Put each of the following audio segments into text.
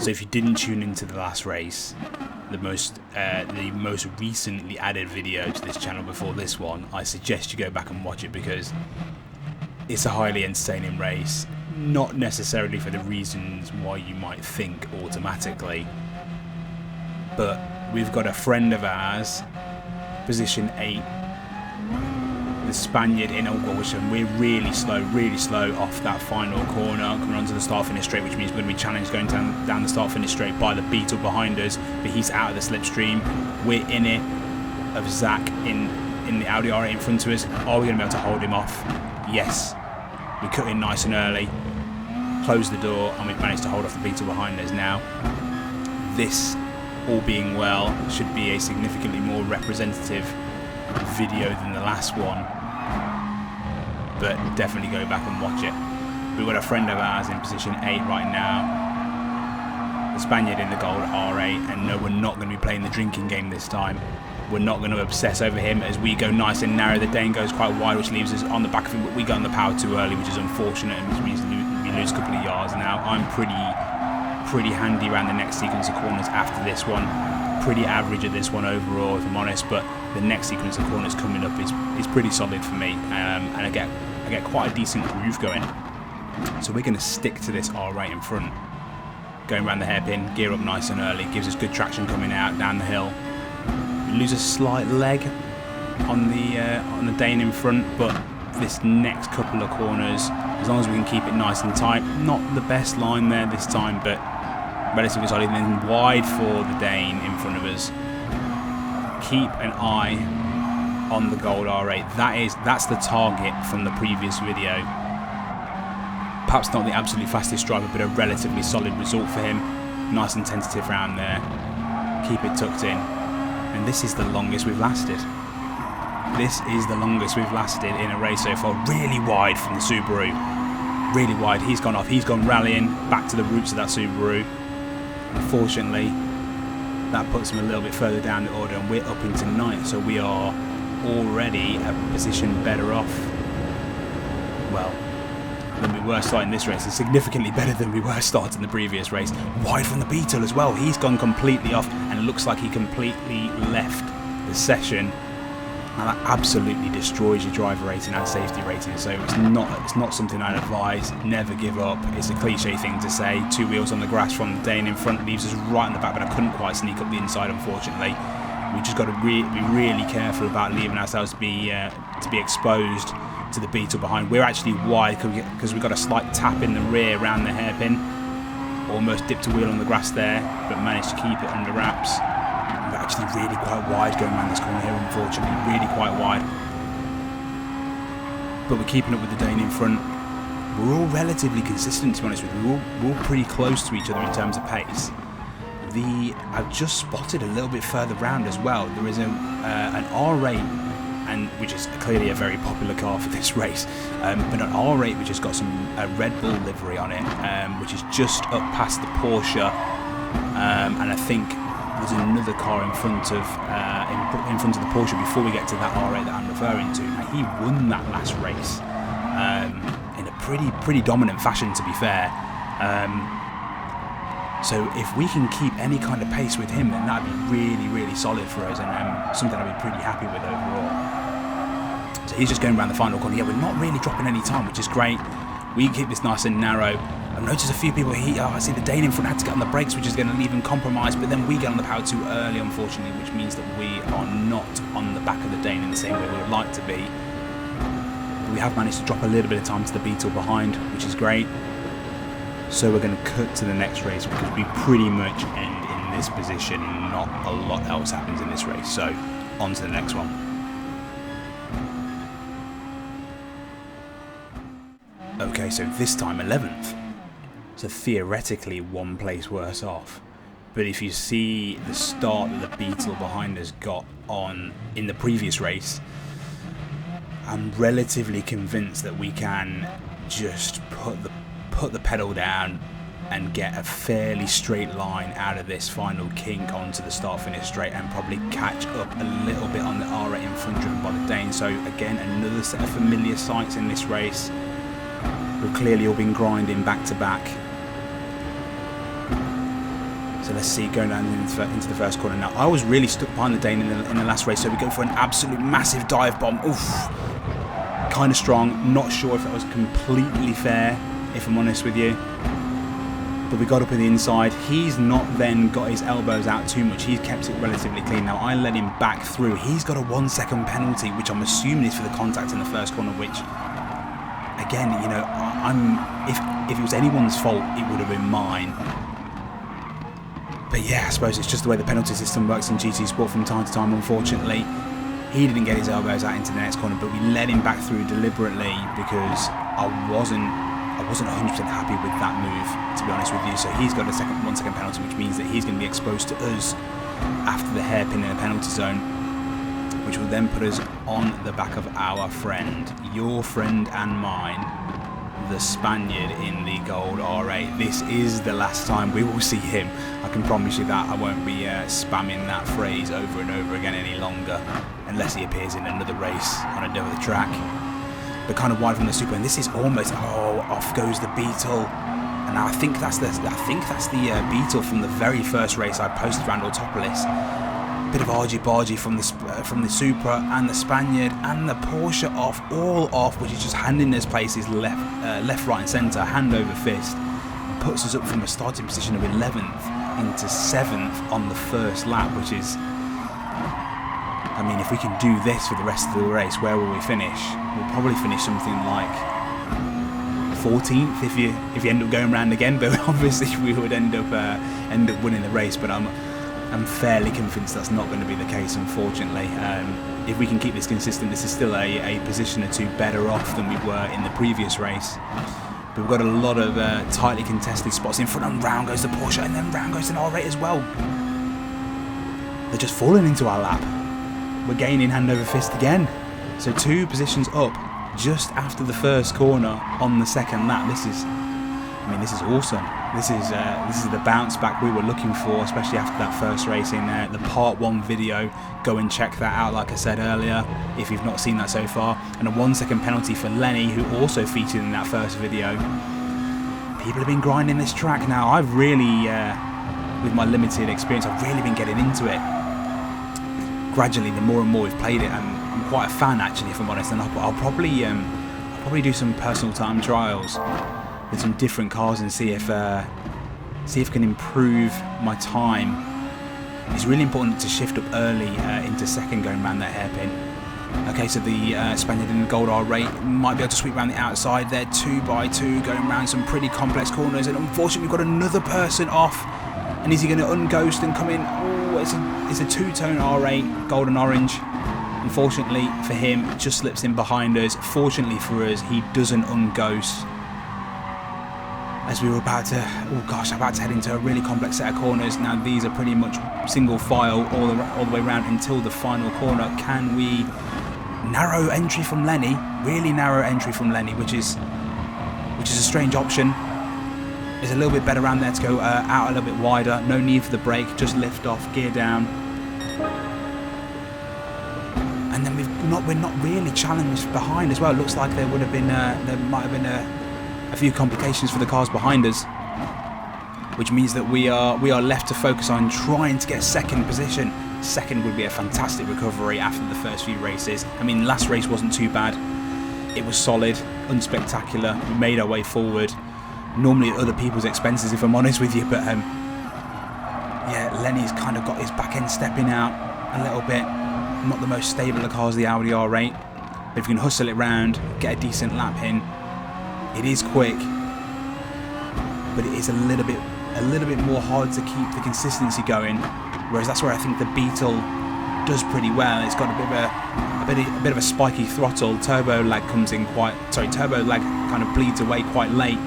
So if you didn't tune into the last race, the most recently added video to this channel before this one, I suggest you go back and watch it, because it's a highly entertaining race. Not necessarily for the reasons why you might think automatically, but we've got a friend of ours, position 8, the Spaniard in all position. We're really slow off that final corner, coming onto the start-finish straight, which means we're going to be challenged going down the start-finish straight by the Beetle behind us, but he's out of the slipstream. We're in it, of Zach in the Audi R8 in front of us. Are we going to be able to hold him off? Yes. We cut in nice and early, closed the door, and we've managed to hold off the Beetle behind us now. This, all being well, should be a significantly more representative video than the last one, but definitely go back and watch it. We've got a friend of ours in position 8 right now, the Spaniard in the gold R8, and no, we're not going to be playing the drinking game this time. We're not going to obsess over him as we go nice and narrow. The Dane goes quite wide, which leaves us on the back of him, but we go on the power too early, which is unfortunate, and which means we lose a couple of yards. Now I'm pretty handy around the next sequence of corners after this one. Pretty average at this one overall, if I'm honest, but the next sequence of corners coming up is pretty solid for me, and I get quite a decent groove going. So we're going to stick to this R8 in front, going around the hairpin, gear up nice and early, gives us good traction coming out down the hill. We lose a slight leg on the Dane in front, but this next couple of corners, as long as we can keep it nice and tight, not the best line there this time, but relatively solid. And then wide for the Dane in front of us. Keep an eye on the gold R8. That's the target from the previous video. Perhaps not the absolutely fastest driver, but a relatively solid result for him. Nice and tentative round there. Keep it tucked in. And this is the longest we've lasted. This is the longest we've lasted in a race so far. Really wide from the Subaru. Really wide. He's gone off. He's gone rallying back to the roots of that Subaru. Unfortunately, that puts him a little bit further down the order, and we're up into 9th, so we are already a position better off, well, than we were starting this race, and significantly better than we were starting the previous race. Wide from the Beetle as well. He's gone completely off, and it looks like he completely left the session. And that absolutely destroys your driver rating and safety rating, so it's not something I'd advise. Never give up. It's a cliche thing to say. 2 wheels on the grass from the Dane in front leaves us right in the back, but I couldn't quite sneak up the inside, unfortunately. We just got to be really careful about leaving ourselves to be exposed to the Beetle behind. We're actually wide because we got a slight tap in the rear around the hairpin. Almost dipped a wheel on the grass there, but managed to keep it under wraps. We're actually really quite wide going around this corner here, unfortunately, really quite wide. But we're keeping up with the Dane in front. We're all relatively consistent, to be honest with you. We're all pretty close to each other in terms of pace. I've just spotted a little bit further round as well. There is an R8, which is clearly a very popular car for this race, but an R8 which has got a Red Bull livery on it, which is just up past the Porsche, and I think there's another car in front of the Porsche before we get to that R8 that I'm referring to. Now, he won that last race in a pretty dominant fashion, to be fair. So if we can keep any kind of pace with him, then that'd be really solid for us, and something I'd be pretty happy with overall. So he's just going around the final corner. Yeah, we're not really dropping any time, which is great. We can keep this nice and narrow. I've noticed a few people here. I see the Dane in front had to get on the brakes, which is going to leave him compromised, but then we get on the power too early, unfortunately, which means that we are not on the back of the Dane in the same way we would like to be. But we have managed to drop a little bit of time to the Beetle behind, which is great. So we're going to cut to the next race, because we pretty much end in this position and not a lot else happens in this race. So on to the next one. Okay, so this time 11th. So theoretically 1 place worse off. But if you see the start that the Beetle behind us got on in the previous race, I'm relatively convinced that we can just put the pedal down and get a fairly straight line out of this final kink onto the start-finish straight, and probably catch up a little bit on the R8 in front, driven by the Dane. So again, another set of familiar sights in this race. We've clearly all been grinding back to back. So let's see, going down into the first corner now. I was really stuck behind the Dane in the last race, so we go for an absolute massive dive bomb. Oof. Kind of strong. Not sure if that was completely fair, if I'm honest with you. But we got up in the inside. He's not then got his elbows out too much. He's kept it relatively clean. Now I let him back through. He's got a 1 second penalty, which I'm assuming is for the contact in the first corner, which, again, you know, if it was anyone's fault, it would have been mine. But yeah, I suppose it's just the way the penalty system works in GT Sport from time to time, unfortunately. He didn't get his elbows out into the next corner, but we let him back through deliberately because I wasn't 100% happy with that move, to be honest with you. So he's got a 1 second penalty, which means that he's going to be exposed to us after the hairpin in the penalty zone, which will then put us on the back of our friend, your friend and mine, the Spaniard in the gold R8. This is the last time we will see him. I can promise you that. I won't be spamming that phrase over and over again any longer, unless he appears in another race on another track. But kind of wide from the Super, and this is almost, oh, off goes the Beetle, and I think that's the Beetle from the very first race I posted around Autopolis. Bit of argy-bargy from the Supra and the Spaniard and the Porsche all off, which is just handing us places left, right, and centre, hand over fist, and puts us up from a starting position of 11th into 7th on the first lap, which is, I mean, if we can do this for the rest of the race, where will we finish? We'll probably finish something like 14th if you end up going round again. But obviously we would end up winning the race. But I'm fairly convinced that's not going to be the case, unfortunately. If we can keep this consistent, this is still a position or two better off than we were in the previous race. But we've got a lot of tightly contested spots in front, and round goes the Porsche, and then round goes an R8 as well. They're just falling into our lap. We're gaining hand over fist again. So 2 positions up just after the first corner on the second lap. This is awesome. This is the bounce back we were looking for, especially after that first race in the part 1 video. Go and check that out, like I said earlier, if you've not seen that so far. And a 1 second penalty for Lenny, who also featured in that first video. People have been grinding this track now. I've really, with my limited experience, I've really been getting into it. Gradually, the more and more we've played it, I'm quite a fan, actually, if I'm honest. And I'll probably do some personal time trials with some different cars and see if I can improve my time. It's really important to shift up early into second going around that hairpin. Okay, so the Spaniard in the gold R8 might be able to sweep around the outside there, 2x2, going around some pretty complex corners, and unfortunately we've got another person off. And is he going to unghost and come in? Oh, it's a two-tone R8, gold and orange. Unfortunately for him, it just slips in behind us. Fortunately for us, he doesn't unghost. As we were about to head into a really complex set of corners. Now these are pretty much single file all the way around until the final corner. Can we narrow entry from Lenny? Really narrow entry from Lenny, which is a strange option. It's a little bit better around there to go out a little bit wider. No need for the brake, just lift off, gear down. And then we're not really challenged behind as well. It looks like there might have been a few complications for the cars behind us, which means that we are left to focus on trying to get second position. Second would be a fantastic recovery after the first few races. I mean, last race wasn't too bad. It was solid, unspectacular. We made our way forward. Normally at other people's expenses, if I'm honest with you, but yeah, Lenny's kind of got his back end stepping out a little bit. Not the most stable of cars, the Audi R8. But if you can hustle it round, get a decent lap in, it is quick, but it is a little bit more hard to keep the consistency going. Whereas that's where I think the Beetle does pretty well. It's got a bit of a spiky throttle. Turbo lag kind of bleeds away quite late.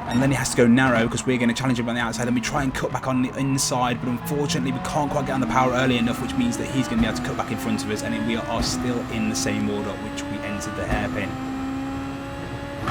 And then he has to go narrow because we're going to challenge him on the outside. Then we try and cut back on the inside, but unfortunately we can't quite get on the power early enough, which means that he's going to be able to cut back in front of us, and we are still in the same order which we entered the hairpin.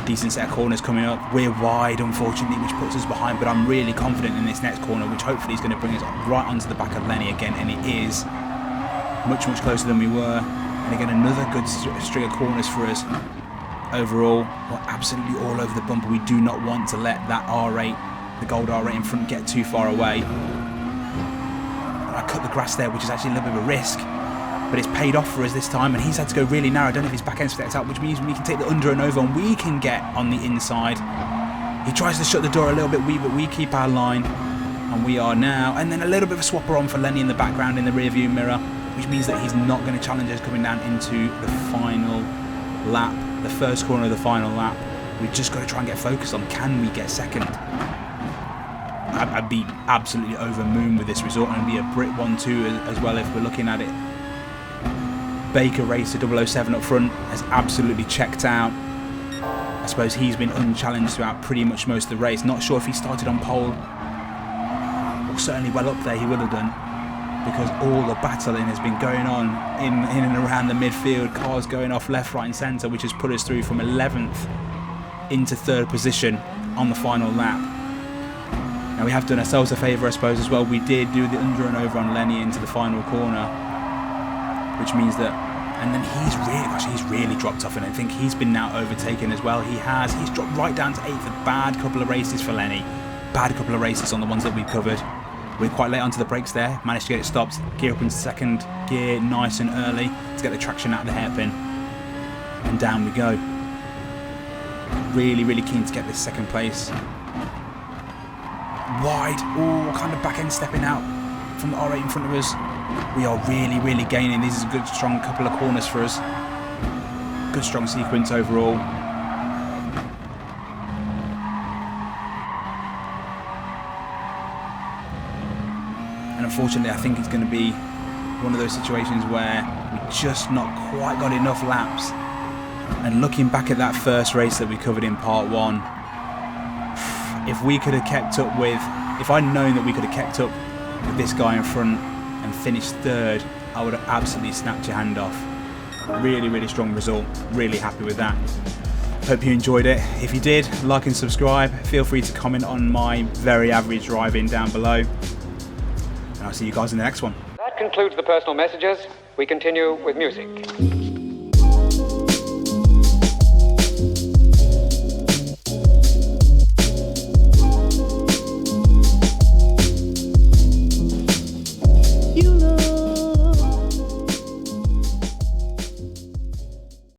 Decent set of corners coming up. We're wide, unfortunately, which puts us behind, but I'm really confident in this next corner, which hopefully is going to bring us right onto the back of Lenny again, and it is much closer than we were. And again, another good string of corners for us. Overall, we're absolutely all over the bumper. We do not want to let that R8 the gold R8 in front get too far away. And I cut the grass there, which is actually a little bit of a risk, but it's paid off for us this time, and he's had to go really narrow. I don't know if his back end's protected out, which means we can take the under and over and we can get on the inside. He tries to shut the door a little bit, but we keep our line, and we are now. And then a little bit of a swapper on for Lenny in the background in the rear view mirror, which means that he's not going to challenge us coming down into the final lap, the first corner of the final lap. We've just got to try and get focused on, can we get second? I'd be absolutely over moon with this result, and be a Brit 1-2 as well if we're looking at it. Baker Racer 007 up front has absolutely checked out. I suppose he's been unchallenged throughout pretty much most of the race. Not sure if he started on pole, or certainly well up there he would have done, because all the battling has been going on in and around the midfield. Cars going off left, right and centre, which has put us through from 11th into 3rd position on the final lap. Now we have done ourselves a favour, I suppose, as well. We did do the under and over on Lenny into the final corner, which means that, and then he's really dropped off, and I think he's been now overtaken as well. He's dropped right down to 8th. A bad couple of races for Lenny, bad couple of races on the ones that we've covered. We're quite late onto the brakes there, managed to get it stopped, gear up into 2nd gear nice and early to get the traction out of the hairpin, and down we go. Really keen to get this 2nd place. Wide, kind of back end stepping out from the R8 in front of us. We are really gaining. This is a good strong couple of corners for us. Good strong sequence overall. And unfortunately I think it's going to be one of those situations where we just not quite got enough laps. And looking back at that first race that we covered in part 1, if we could have kept up with, if I'd known that we could have kept up with this guy in front and finished 3rd, I would have absolutely snapped your hand off. Really strong result. Really happy with that. Hope you enjoyed it. If you did, like and subscribe. Feel free to comment on my very average driving down below. And I'll see you guys in the next one. That concludes the personal messages. We continue with music.